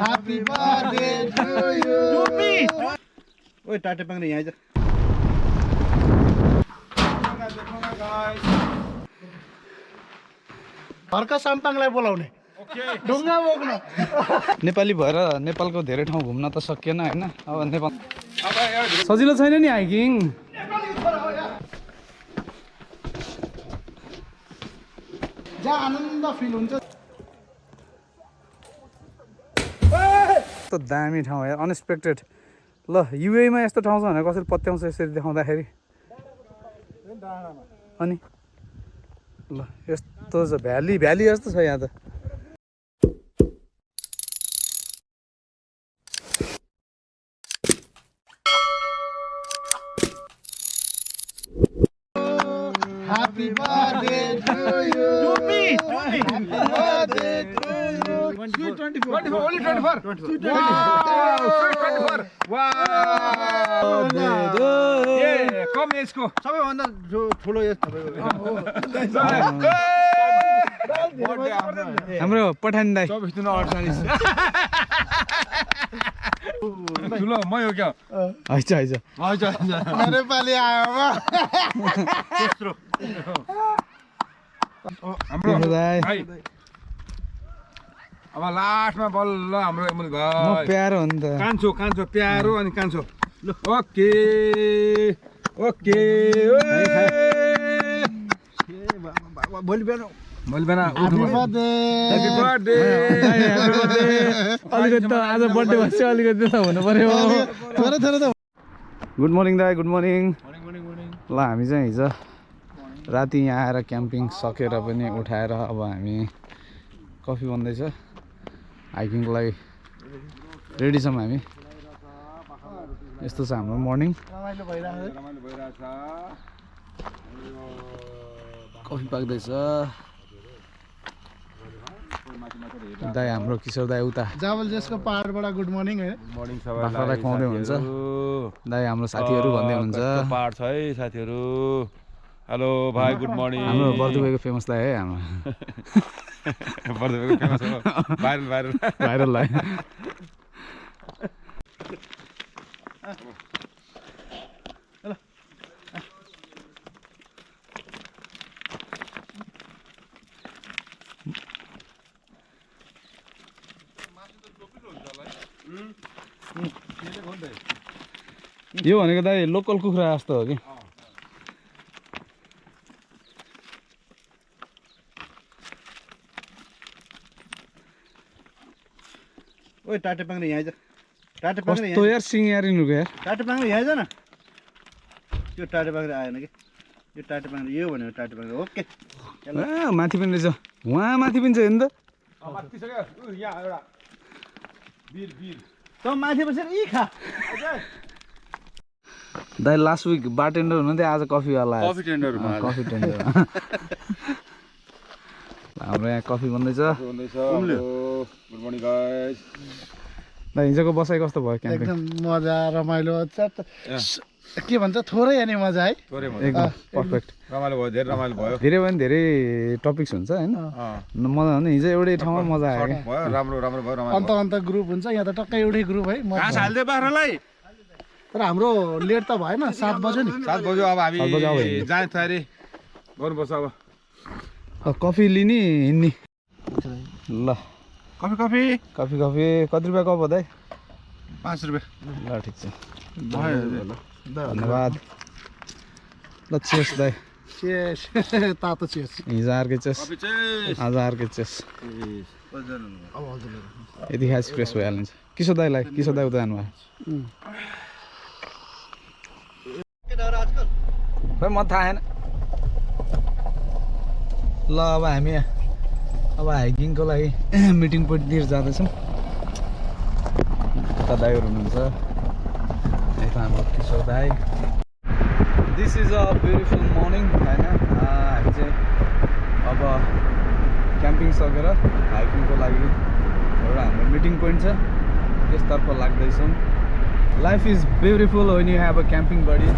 Happy birthday to you. To me. ओए टाटे पाङ्रे यहाँ आइज हर्का साम्पाङलाई बोलाउने ढुङ्गा बोक्न नेपाली भएर नेपालको धेरै ठाउँ घुम्न त सकिएन होइन अब नेपाल सजिलो छैन नि हाइकिङ जहाँ आनन्द फिल हुन्छ यस्तो दामी ठाउँ यार अनएक्सपेक्टेड ल युएमा यस्तो ठाउँ छ भनेर कसरी पत्याउँछ यसरी देखाउँदाखेरि अनि ल यस्तो छ भ्याली भ्याली जस्तो छ यहाँ त Happy birthday to you. To me. Happy birthday to you. Sweet 24. 24 only 24 Sweet wow sweet 24 wow ए कम एजको सबैभन्दा ठुलो यस तपाईँको हाम्रो पठान दाइ 24 दिन 48 ठुलो म हो क्या हैछ हैछ नेपाली आयोमा तेस्रो हाम्रो दाइ भाइ अब लास्टमा बल्ल हाम्रो एमल म भाइ प्यारो हो नि त कान्छो कान्छो प्यारो अनि कान्छो ओके ओके भोलि बिहान मैले बिहान Happy birthday. ह्यापी बर्थडे अलिकति त आज बर्थडे भएपछि अलिकति त हुनु पर्यो थोरै थोरै त गुड मर्निङ दाइ गुड मर्निङ ल हामी चाहिँ हिजो राति यहाँ आएर क्याम्पिङ सकेर पनि उठाएर अब हामी कफी बन्दैछ हाइकिङको लागि रेडी छौँ हामी यस्तो छ हाम्रो मर्निङ रमाइलो भइरहेको रमाइलो भइरहेछ कफी पाक्दैछ दाइ हाम्रो किशोर दाइ उता जावलजेसको पहाडबाट गुड मर्निङ है मर्निङ बाख्रालाई खुवाउँदै हुनुहुन्छ दाइ हाम्रो साथीहरू भन्दै हुनुहुन्छ पाहाड छ है साथीहरू हेलो भाइ गुड मर्निङ हाम्रो बर्दुबेको फेमस दाइ है हाम्रो बर्दुबेको फेमस हो भाइरल भाइरल भाइरल दाइ यो भनेको दाइ लोकल कुखुरा जस्तो हो कि ओए टाटे पाङ्रे यहाँ आइज टाटे पाङ्रे कस्तो यार सिङयारिनुको यार टाटे पाङ्रे यहाँ आइज न यो टाटे पाङ्रे आएन कि यो टाटे पाङ्रे यो भनेको टाटे पाङ्रे ओके माथि पनि रहेछ उहाँ माथि पनि छ हेर्नु त यहाँ एउटा वीर वीर त माथि बसेर यी खा दाइ लास्ट विक बारटेन्डर हुनुहुन्थ्यो आज कफीवाला आएछ। कफी टेन्डरमा कफी टेन्डर हाम्रो यहाँ कफी बन्दैछ हुँदैछ गुड मर्निङ गाइस दाइ हिजोको बसाइ कस्तो भयो क्याम्पिङ एकदम मजा रमाइलो के भन्छ थोरै अनि मजा है थोरै एकदम पर्फेक्ट रमाइलो भयो धेरै रमाइलो भयो धेरै भयो भने धेरै टपिक्स हुन्छ होइन मजा भने हिजो एउटै ठाउँमा मजा आयो क्या भयो राम्रो राम्रो भयो रमाइलो अन्त अन्त ग्रुप हुन्छ यहाँ त टक्कै एउटै ग्रुप है घाँस हाल्दै बाख्रालाई तर हाम्रो लेट त भएन 7 बज्यो नि 7 बज्यो अब 7 बज्यो अब हामी हिँड्ने। जाने तयारी गर्नुपर्छ अब कफी लिने हिँड्ने ल कफी कफी कफी कफी कति रुपियाँ कप हो दाइ 5 रुपियाँ ल ठिक छ भयो धन्यवाद ल चेस दाइ चेस तातो चेस हिजो अर्कै चेस कफी चाहिँ आज अर्कै चेस अब हजुर यति खास फ्रेस भइहालिन्छ किशोर दाइलाई किशोर दाइ उता जानुभयो खै म थाहा छैन ल अब हामी अब हाइकिङको लागि मिटिङ पोइन्टतिर जाँदैछौँ उता दाइहरू हुनुहुन्छ यता हाम्रो किशोर दाइ this is a beautiful morning होइन हामी चाहिँ अब क्याम्पिङ सकेर हाइकिङको लागि एउटा हाम्रो मिटिङ पोइन्ट छ त्यसतर्फ लाग्दैछौँ life is beautiful when you have a camping buddy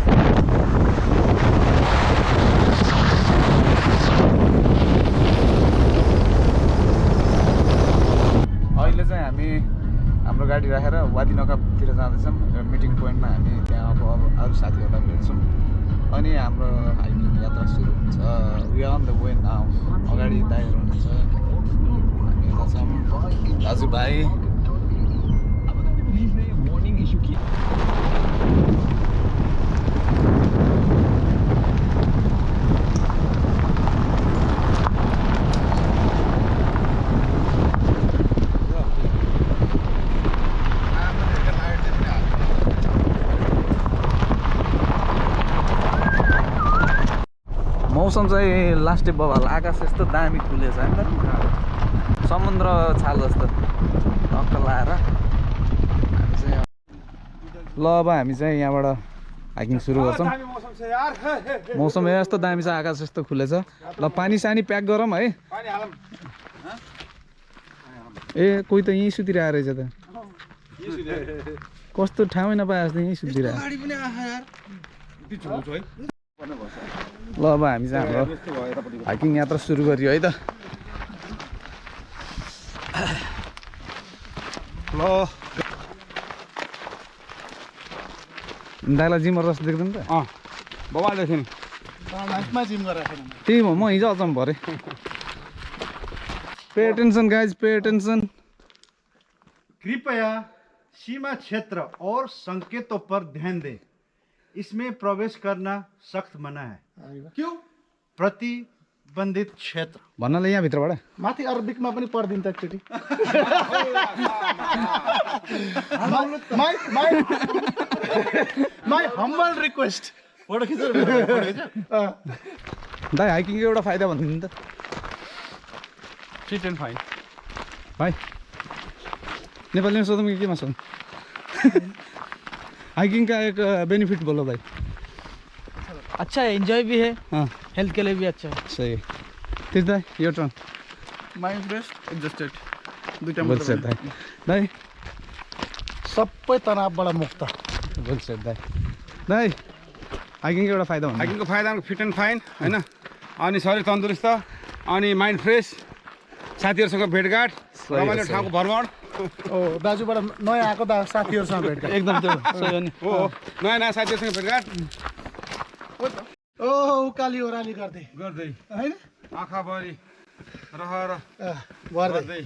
अहिले चाहिँ हामी हाम्रो गाडी राखेर वादिनकातिर जाँदैछौँ एउटा मिटिङ पोइन्टमा हामी त्यहाँ अब अरू साथीहरूलाई भेट्छौँ अनि हाम्रो हाइकिङ यात्रा सुरु हुन्छ we are on the way now अगाडि दाइहरू हुनुहुन्छ हामी यता छौँ दाजुभाइ मौसम चाहिँ लास्ट डे बबाल आकाश यस्तो दामी खुलेछ होइन त समुद्र छाल जस्तो टक्क लाएर हामी चाहिँ ल अब हामी चाहिँ यहाँबाट हाइकिङ सुरु गर्छौँ मौसम यस्तो दामी छ आकाश यस्तो खुलेछ ल पानी सानी प्याक गरौँ है ए कोही त यहीँ सुतिरहेको रहेछ त कस्तो ठाउँै नपाए जस्तो यहीँ सुतिरहेको ल अब हामी चाहिँ हाम्रो हाइकिङ यात्रा सुरु गरियो है त ल दाइलाई जिमर जस्तो देख्दैन त बबाल देख्यो नि लाइफमा जिम गरेर त्यही हो म हिजो अचम्म भरे pay attention guys pay attention कृपया सीमा क्षेत्र और संकेतों पर ध्यान दें इसमें प्रवेश करना सख्त मना है क्यों प्रतिबन्धित क्षेत्र भन्नाले यहाँभित्रबाट माथि अरबिकमा पनि पढिदिन्छ एकचोटि माई हम्बल रिक्वेस्ट फोटो खिचेर दाइ हाइकिङको एउटा फाइदा भनिदिनु त फिट एन्ड फाइन भाइ नेपालीमा सोधौँ कि केमा सोधौँ हाइकिंग का एक बेनिफिट बोलो भाई अच्छा है एंजॉय भी है हाँ हेल्थ के लिए भी अच्छा है सही है तीर्थ दाई your turn mind fresh adjusted दुईटा बोल सर दाई दाई सबै तनावबाट मुक्त बोल सर दाई दाई हाइकिङ एउटा फाइदा हुन्छ हाइकिङको फाइदा फिट एन्ड फाइन होइन अनि शरीर तन्दुरुस्त अनि माइन्ड फ्रेस साथीहरूसँग भेटघाट रमाइलो ठाउँको भ्रमण ओ दाजुबाट नयाँ आएको साथीहरूसँग भेटघाट एकदम त्यो सही हो नि हो नयाँ नयाँ साथीहरूसँग भेटघाट ओ उकाली ओह्राली गर्दै होइन आँखाभरि रहर गर्दै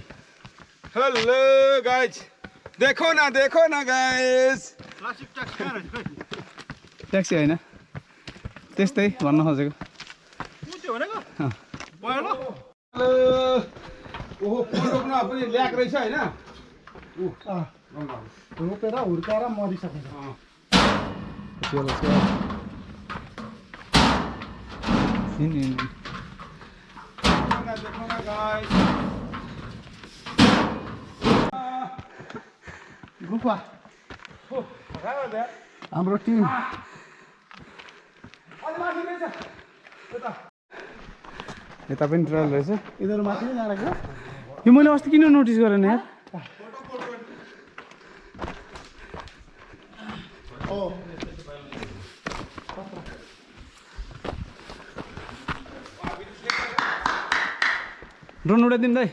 हेलो गाइज देखो न गाइज ट्याक्सी होइन त्यस्तै भन्न खोजेको हेलो ओहो फोटोमा पनि ल्याक रहेछ होइन रोपेर हुर्काएर मरिसकेको गुफा हाम्रो टिम यता पनि ट्रायल रहेछ यिनीहरू माथि नै जाँदा यो मैले अस्ति किन नोटिस गरेन यार ड्रोन उडाइदिनु दाइ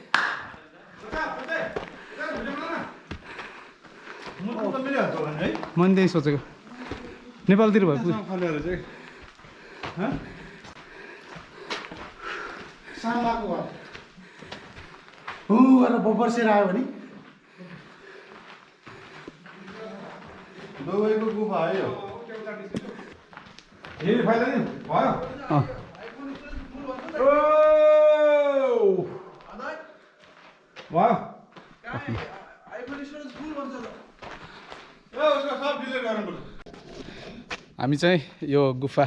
मैले त्यही सोचेको नेपालतिर भयो साम्बाको घर हु गरेर बबर्सेर आयो भने दुबईको गुफा आयो यही फाइदा नि भयो भयो हामी चाहिँ यो गुफा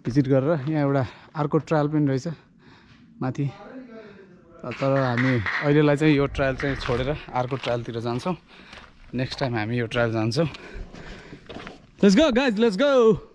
भिजिट गरेर यहाँ एउटा अर्को ट्रायल पनि रहेछ माथि तर हामी अहिलेलाई चाहिँ यो ट्रायल चाहिँ छोडेर अर्को ट्रायलतिर जान्छौँ नेक्स्ट टाइम हामी यो ट्रायल जान्छौँ let's go guys let's go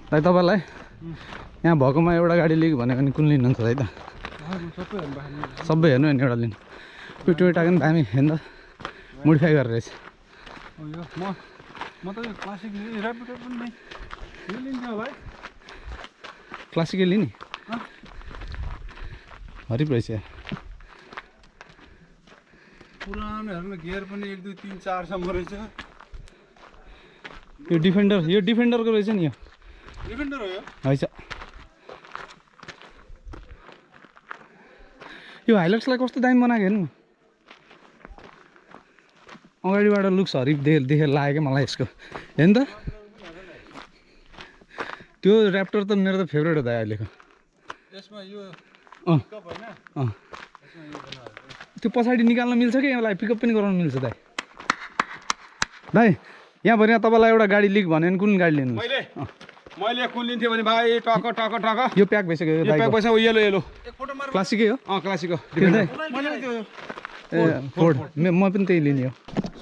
दाइ तपाईँलाई यहाँ भएकोमा एउटा गाडी लिएको भनेको नि कुन लिनुहुन्छ दाइ त सबै हेर्नु नि एउटा लिनु यो टोयोटाको नि दामी हेर्नु त मोडिफाई गरेर रहेछ म त यो क्लासिक ऱ्यापिडो पनि नै यो लिन्छु होला है क्लासिकै लिने हरिप रहेछ यार पुरानोहरूमा गियर पनि 1 2 3 4 सम्म रहेछ यो डिफेन्डरको रहेछ नि यो डिफेन्डर हो यो हैछ यो हाइलक्सलाई कस्तो दामी बनाएको हेर्नु अगाडिबाट लुक्स हरिप देखेर लाग्यो क्या मलाई यसको हेर्नु त त्यो ऱ्याप्टर त मेरो त फेभरेट हो दाइ अहिलेको यसमा यो अँ पिकअप हैन अँ त्यो पछाडि निकाल्न मिल्छ कि यसलाई पिकअप पनि गराउनु मिल्छ दाइ दाइ यहाँ भएर तपाईँलाई एउटा गाडी लिक भन्यो भने कुन गाडी लिनु मैले कुन लिन्थेँ भने भाइ टक यो प्याक भइसक्यो यो प्याक पैसा येलो क्लासिकै हो अँ क्लासिक हो ए फोर्ड म पनि त्यही लिने हो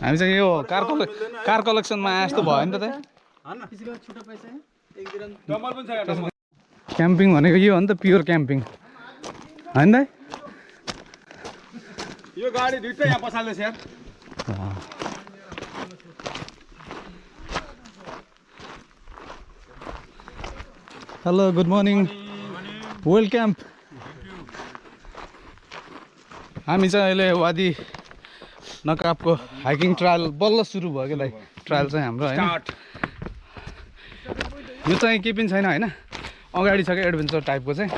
हामी चाहिँ यो कार कलेक्सनमा आए जस्तो भयो नि त डबल पनि छ डबल क्याम्पिङ भनेको यो हो नि त प्योर क्याम्पिङ होइन दाइ यो गाडी दुईटै यहाँ पछाल्दैछ यार hello good morning well camp हामी चाहिँ अहिले वादी नकाबको हाइकिङ ट्रायल बल्ल सुरु भयो क्या दाइ ट्रायल चाहिँ हाम्रो होइन यो चाहिँ केही पनि छैन होइन अगाडि छ क्या एडभेन्चर टाइपको चाहिँ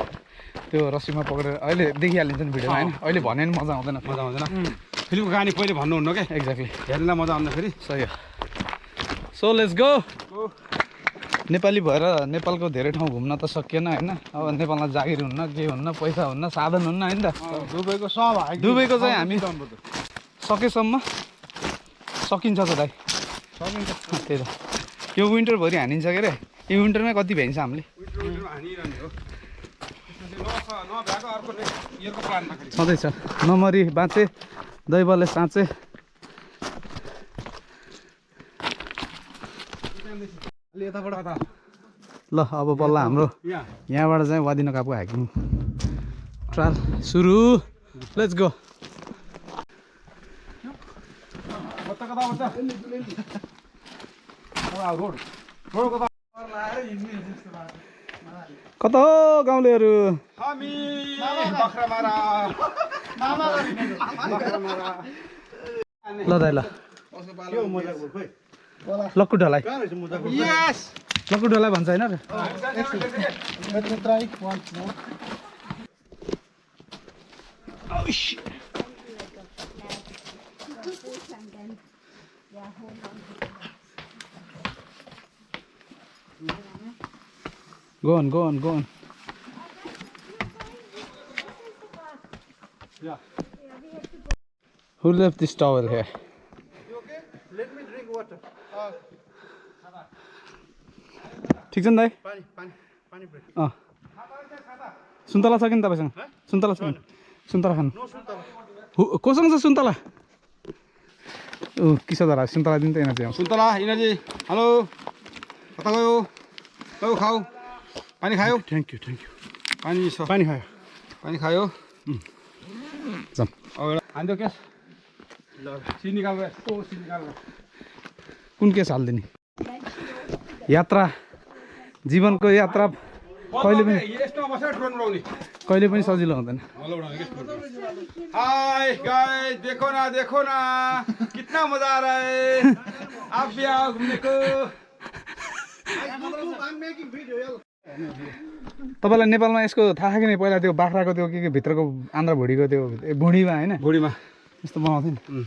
त्यो रस्सीमा पक्रेर अहिले देखिहालिन्छ नि भिडियोमा होइन अहिले भने नि मजा आउँदैन फिल्मको कहानी पहिले भन्नुहुन्न क्या एक्ज्याक्टली हेर्नलाई मजा आउँदा फेरि सही हो सो लेट्स गो नेपाली भएर नेपालको धेरै ठाउँ घुम्न त सकिएन होइन अब नेपालमा जागिर हुन्न के हुन्न पैसा हुन्न साधन हुन्न होइन त दुबईको सब दुबईको चाहिँ हामी सकेसम्म सकिन्छ त दाइ सकिन्छ त्यही त यो विन्टरभरि हानिन्छ के अरे यो विन्टरमै कति भ्याइन्छ हामीले हानिरहने हो नभ्याएको अर्को इयरको प्लानमा सधैँ छ नमरी बाँचे दैवले साँचे ल अब बल्ल हाम्रो यहाँबाट चाहिँ वादी नकाबको हाइकिङ ट्रायल सुरु लेट्स गो कता हो गाउँलेहरू ल दाइ ल लक्कु ढलाई लक्कु ढलाई भन्छ होइन र Go on. Yeah. Who left this towel here? You okay? Let me drink water. ठिक छ नि दाइ पानी ब्रेक अँ सुन्तला छ कि नि तपाईँसँग सुन्तला छ सुन्तला खानु कोसँग छ सुन्तला किसोधरा सुन्तला दिनु त यिनीहरू सुन्तला इनाजी हेलो कता गयो लौ खाऊ पानी खायो थ्याङ्क यू पानी खायो जाउँ अब एउटा हानिदियो क्यास सिन निकाल कुन केस हालिदिने यात्रा जीवनको यात्रा कहिले पनि सजिलो हुँदैन हाय गाइस देखो ना कितना मजा आ रहा है आप भी आओ घूमने को तपाईँलाई नेपालमा यसको थाहा छ कि नै पहिला त्यो बाख्राको त्यो के भित्रको आन्द्रा भुँडीको त्यो भुँडीमा होइन भुँडीमा यस्तो बनाउँथ्यो नि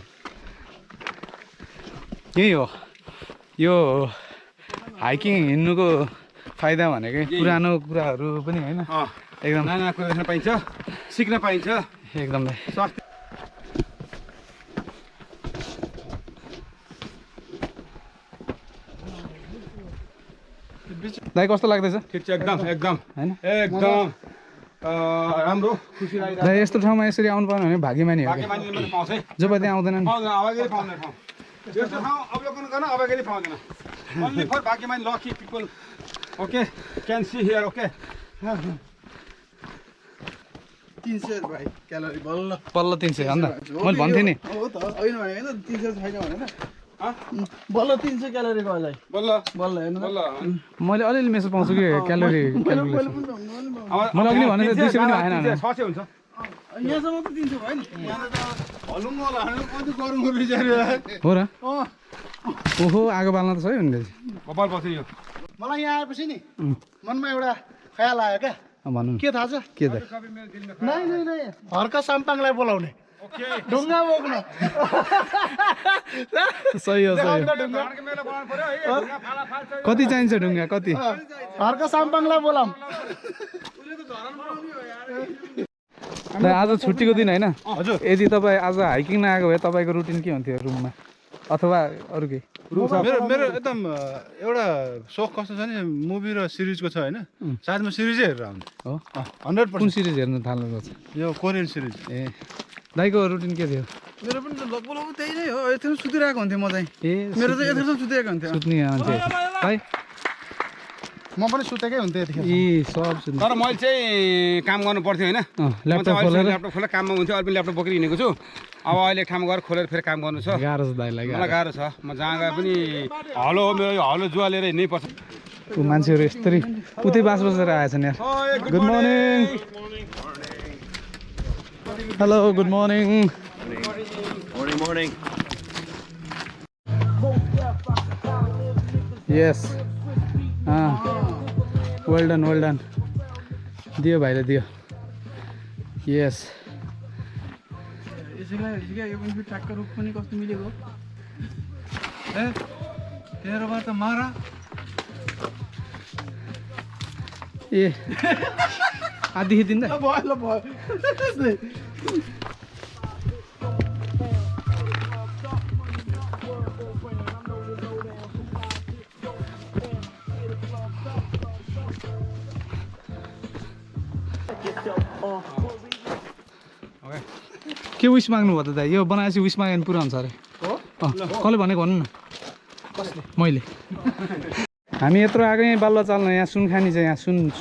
यही हो यो हाइकिङ हिँड्नुको फाइदा भनेकै पुरानो कुराहरू पनि होइन एकदम नयाँ कुरा देख्न पाइन्छ सिक्न पाइन्छ एकदम स्वास्थ्य दाइ कस्तो लाग्दैछ ठिक छ एकदम होइन एकदम राम्रो खुसी लाग्यो दाइ यस्तो ठाउँमा यसरी आउनु पाएन भने भाग्यमानी हो बाँकी मान्छेले मात्रै पाउँछ है जो त्यहाँ आउँदैनन् पाउँदैन अवगेली पाउँदैन ठाउँ यस्तो ठाउँ अवलोकन गर्न अवगेली पाउँदैन ओन्ली फर बाँकी मान्छे lucky people Okay, can see here, okay. 300 भाइ क्यालोरी बल्ल पल्ल 300 अन्त मैले भन्थेँ नि हो त होइन भने 300 छैन भने बल्ल 300 क्यालोरी भयो अझै बल्ल बल्ल हेर्नु बल्ल मैले अलिअलि मेसेज पाउँछु कि क्यालोरी क्यालकुलेसन मैले अघि भने 200 पनि आएन भने 600 हुन्छ यहाँसम्म त 300 भयो नि यहाँ त हलुङ होला कति गरौँ बिचारी हो र ओहो आगो बाल्न त सही हुने कपाल बस्यो यो मलाई यहाँ आएपछि नि मनमा एउटा ख्याल आयो क्या भन्नु के थाहा छ के त नै नै नै हर्का साम्पाङलाई बोलाउने ओके ढुङ्गा बोक्न सही हो सही हो ढुङ्गा मेला बनाउनु पर्यो है ढुङ्गा फाला फाल्छ कति चाहिन्छ ढुङ्गा कति हर्का साम्पाङलाई बोलाऊँ आज छुट्टीको दिन होइन हजुर यदि तपाईँ आज हाइकिङ नआएको भए तपाईँको रुटिन के हुन्थ्यो रुममा अथवा अरू केही मेरो एकदम एउटा सोख कस्तो छ नि मुभी र सिरिजको छ होइन सायद म सिरिजै हेरेर आउने हो 100% कुन सिरिज हेर्नु थाल्नु छ यो कोरियन सिरिज ए दाइको रुटिन के थियो मेरो पनि लगभग त्यही नै हो यतिखेर सुतिरहेको हुन्थेँ म चाहिँ ए मेरो चाहिँ यतिखेर सुतिरहेको हुन्थ्यो सुत्ने मान्छे भाइ म पनि सुतेकै हुन्थेँ यतिखेर ए सब सुत्ने तर मैले चाहिँ काम गर्नु पर्थ्यो होइन ल्यापटप खोलेर ल्यापटप खोलेर काममा हुन्थ्यो अहिले पनि ल्यापटप बोकेर हिँडेको छु अब अहिले ठाउँमा गएर खोलेर फेरि काम गर्नु छ गाह्रो छ दाइलाई मलाई गाह्रो छ म जहाँ गए पनि हलो हो मेरो यो हलो जुवा लिएर हिँड्नै पर्छ ऊ मान्छेहरू यस्तरी उतै बास बसेर आएछन् यार good morning hello good morning Morning. यस वेल डन दियो भाइले दियो यस यसैलाई यो पनि ट्र्याक्टर रुख पनि कस्तो मिलेको ए तेरोबाट मारा ए आधी दिँदा भयो भयो के विस माग्नु भयो त दाइ यो बनाएपछि विस माग्यो भने पुरा हुन्छ अरे कसले भनेको भन्नु न मैले हामी यत्रो आएको यहीँ बालुवा चाल्न यहाँ सुन खानी चाहिँ यहाँ सुन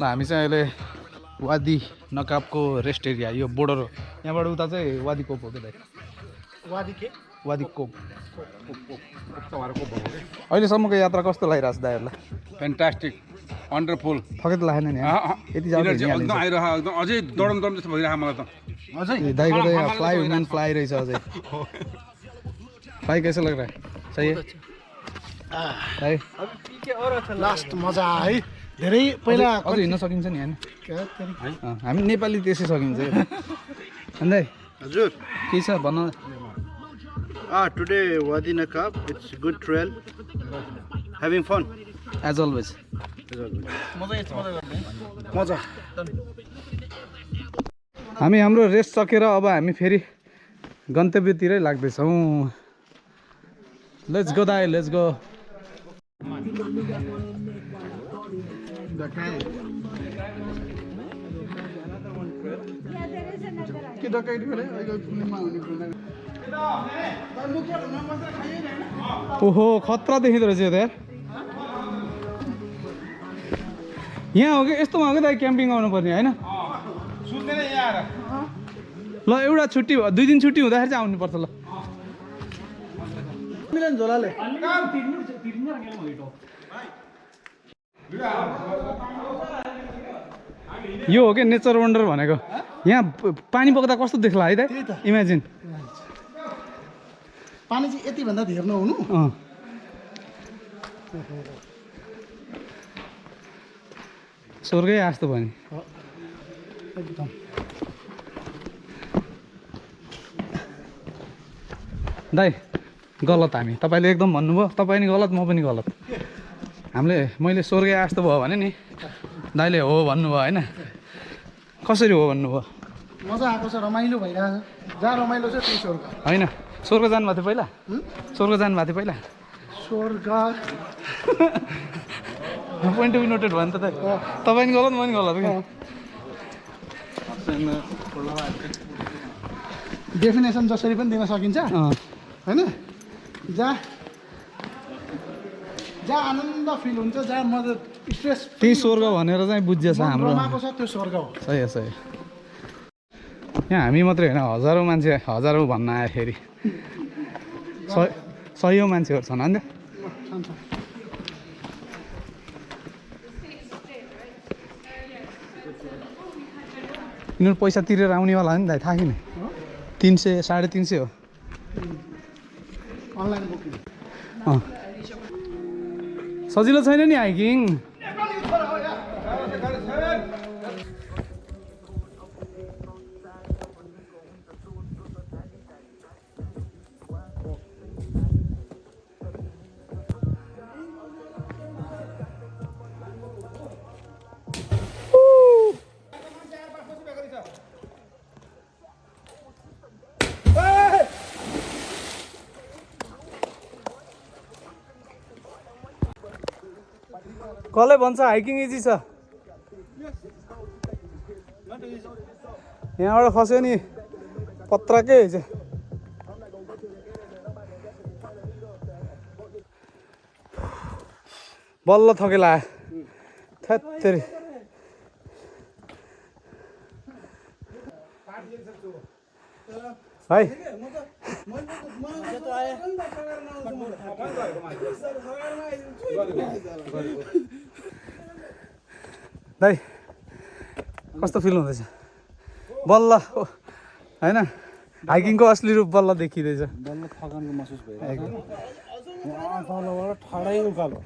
ल हामी चाहिँ अहिले वादी नकाबको रेस्ट एरिया यो बोर्डर हो यहाँबाट उता चाहिँ वादी कोप हो क्या दाइ वादी कोप अहिलेसम्मको यात्रा कस्तो लागिरहेको छ दाइहरूलाई फ्यान्टास्टिक वन्डरफुल थकै त लागेन नि यति जाँदा एकदम आइरह एकदम अझै दौडम जस्तो भइरहेको मलाई त अझै दाइको त यहाँ फ्लाइ रहेछ अझै फ्लाइ कैसे लग रहा है सही है है लास्ट मजा है धेरै पहिला अझै हिँड्न सकिन्छ नि होइन हामी नेपाली त्यसै सकिन्छ अन्त हजुर के छ भन्न टुडे वादी नकाब it's good trail having fun as always मजा हामी हाम्रो रेस्ट सकेर अब हामी फेरि गन्तव्यतिरै लाग्दैछौँ लेट्स गो दाइ लेट्स गो के डकाइट गरे अहिले फिल्ममा हुने ओहो खतरा देखिँदो रहेछ त यहाँ हो कि यस्तोमा हो कि दाइ क्याम्पिङ आउनुपर्ने होइन सुत्दैन यहाँ आएर ल एउटा छुट्टी 2 दिन छुट्टी हुँदाखेरि चाहिँ आउनुपर्छ ल मिलन झोलाले यो हो कि नेचर वन्डर भनेको यहाँ पानी बग्दा कस्तो देख्ला है त इमेजिन पानी चाहिँ यति भन्दा धेर नहुनु स्वर्गै आस्तो भयो नि एकदम दाइ गलत हामी तपाईँले एकदम भन्नुभयो तपाईँ नि गलत म पनि गलत मैले स्वर्गै आस्तो भयो भने नि दाइले हो भन्नुभयो होइन कसरी हो भन्नुभयो मजा आएको छ रमाइलो भइरहेको छ जहाँ रमाइलो छ त्यही स्वर्ग होइन स्वर्ग जानुभएको थियो पहिला स्वर्ग जानुभएको थियो पहिला स्वर्ग पोइन्ट टु बी नोटेड भयो नि त तपाईँ नि गलत म नि गलत डेफिनेसन जसरी पनि दिन सकिन्छ होइन जहाँ आनन्द फिल हुन्छ जहाँ म स्ट्रेस त्यही स्वर्ग भनेर चाहिँ बुझिएछ हाम्रो रमाएको छ त्यो स्वर्ग हो सही हो सही यहाँ हामी मात्रै होइन हजारौँ मान्छे हजारौँ भन्न आयो फेरि सयौँ मान्छेहरू छन् होइन यिनीहरू पैसा तिरेर आउनेवाला हो नि दाइ थाहा किन 300 350 हो अनलाइन बुकिङ सजिलो छैन नि हाइकिङ कसले भन्छ हाइकिङ इजी छ यहाँबाट खस्यो नि पत्राकै हुन्छ बल्ल थकेला थेत्तेरी भाइ दाइ कस्तो फिल हुँदैछ बल्ल होइन हाइकिङको असली रूप बल्ल देखिँदैछ बल्ल थकानको महसुस एकदम ठाडै उकालो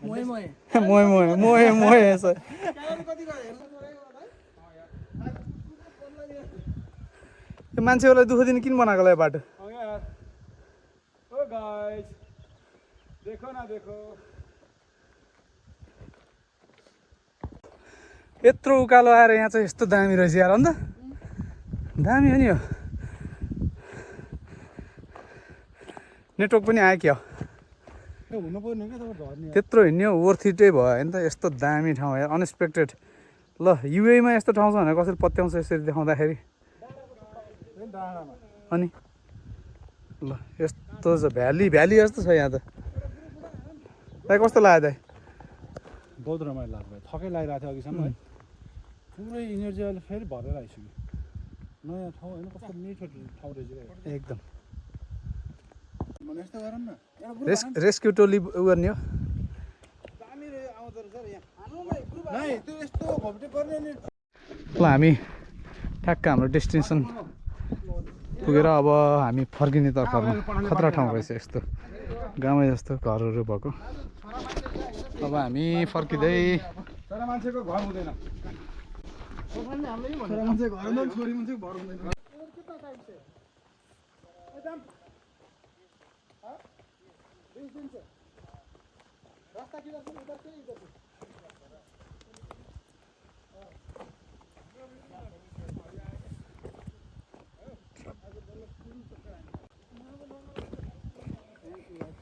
मोहे मोहे मोहे सर यो मान्छेहरूलाई दुःख दिने किन बनाएको होला यो बाटो यत्रो उकालो आएर यहाँ चाहिँ यस्तो दामी रहेछ यार अन्त दामी हो नि यो नेटवर्क पनि आयो क्या हुनु पर्ने क्या तपाईँ झर्ने त्यत्रो हिँड्ने हो वर्थ इटै भयो होइन त यस्तो दामी ठाउँ यार अनएक्सपेक्टेड ल युएमा यस्तो ठाउँ छ भनेर कसरी पत्याउँछ यसरी देखाउँदाखेरि अनि ल यस्तो छ भ्याली भ्याली जस्तो छ यहाँ त दाइ कस्तो लाग्यो दाइ बहुत रमाइलो लाग्यो थकै लागिरहेको थियो अघिसम्म है पुरै इनर्जी अहिले फेरि भरेर आइसक्यो नयाँ ठाउँ होइन कस्तो मिठो ठाउँ रहेछ एकदम भने यस्तो गरौँ न रेस्क्यु टोली उ गर्ने हो दामी आउँदो रहेछ यहाँ नाइ त्यो यस्तो घप्टे गर्ने नि ल हामी ठ्याक्क हाम्रो डेस्टिनेसन पुगेर अब हामी फर्किने तर्फमा खतरा ठाउँ रहेछ यस्तो गाउँमै जस्तो घरहरू भएको अब हामी फर्किँदै तर मान्छेको घर हुँदैन मान्छे घरमा छोरी मान्छे घर हुँदैन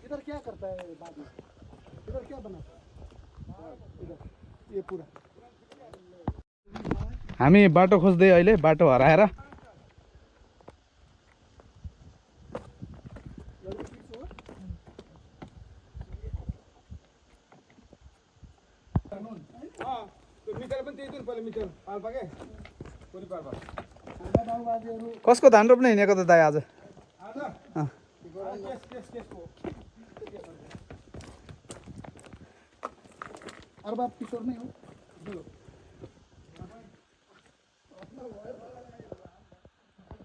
इधर क्या करता है बाद में इधर क्या बनाता है इधर ये पूरा हामी बाटो खोज्दै अहिले बाटो हराएर कसको धान रोप्न हिँडेको त दाइ आज अरबाब किशोर नै हो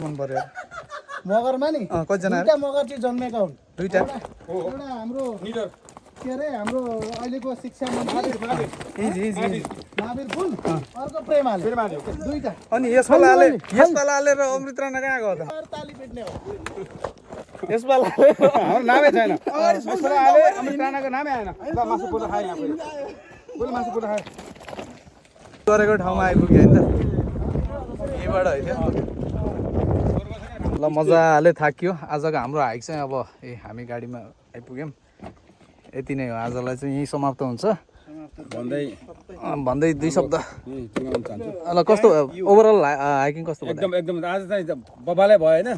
मन पर्यो मगरमा नि कतिजना दुईटा मगर चाहिँ जन्मेका हुन् दुईटा एउटा हाम्रो के अरे हाम्रो अहिलेको शिक्षा मन्त्री महावीर पुन अर्को प्रेमाले दुईटा अनि यसपालाले र अमृत राणा कहाँ गयो त ताली पिट्ने हो यसपालाले हाम्रो नामै छैन अमृत राणाको नामै आएन ल मासु पुरा खाएँ यहाँ पुरा मासु पुरा खाएँ गरेको ठाउँमा आइपुग्यो होइन त यहीँबाट होइन ल मजाले थाकियो आजको हाम्रो हाइक चाहिँ अब हामी गाडीमा आइपुग्यौँ यति नै हो आजलाई चाहिँ यहीँ समाप्त हुन्छ भन्दै भन्दै 2 शब्द चिनाउन चाहन्छु ल कस्तो ओभरअल हाइकिङ कस्तो भयो एकदम एकदम आज चाहिँ बबालै भयो होइन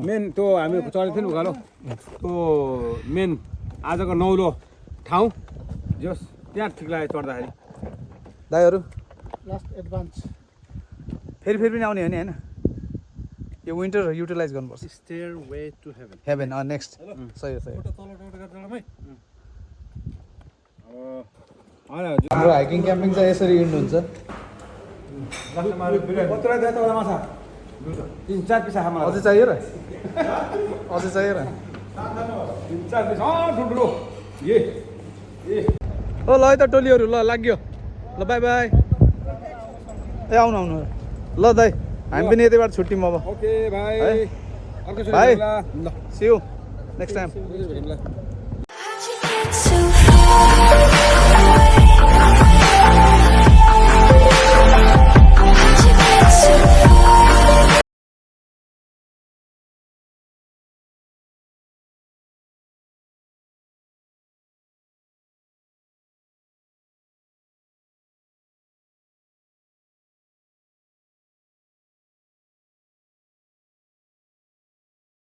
मेन त्यो हामी चढेको थियौँ नि उकालो त्यो मेन आजको नौलो ठाउँ जस त्यहाँ ठिक लाग्यो चढ्दाखेरि दाइहरू लास्ट एडभान्स फेरि पनि आउने हो नि होइन यो विन्टर युटिलाइज गर्नुपर्छ Stairway to heaven. Haven next सही हो हाम्रो हाइकिङ क्याम्पिङ चाहिँ यसरी इन्ड हुन्छ 3-4 पिसा खामा अझै चाहियो र अझै चाहियो र 3-4 पिसा ठुल्ठुलो ए ओ ल है त टोलीहरू ल लाग्यो ल बाई बाई ए आउनु आउनु ल दाइ हामी पनि यतैबाट छुट्यौँ अब ओके भाइ है? अर्को भाइ ल सी यू नेक्स्ट टाइम ल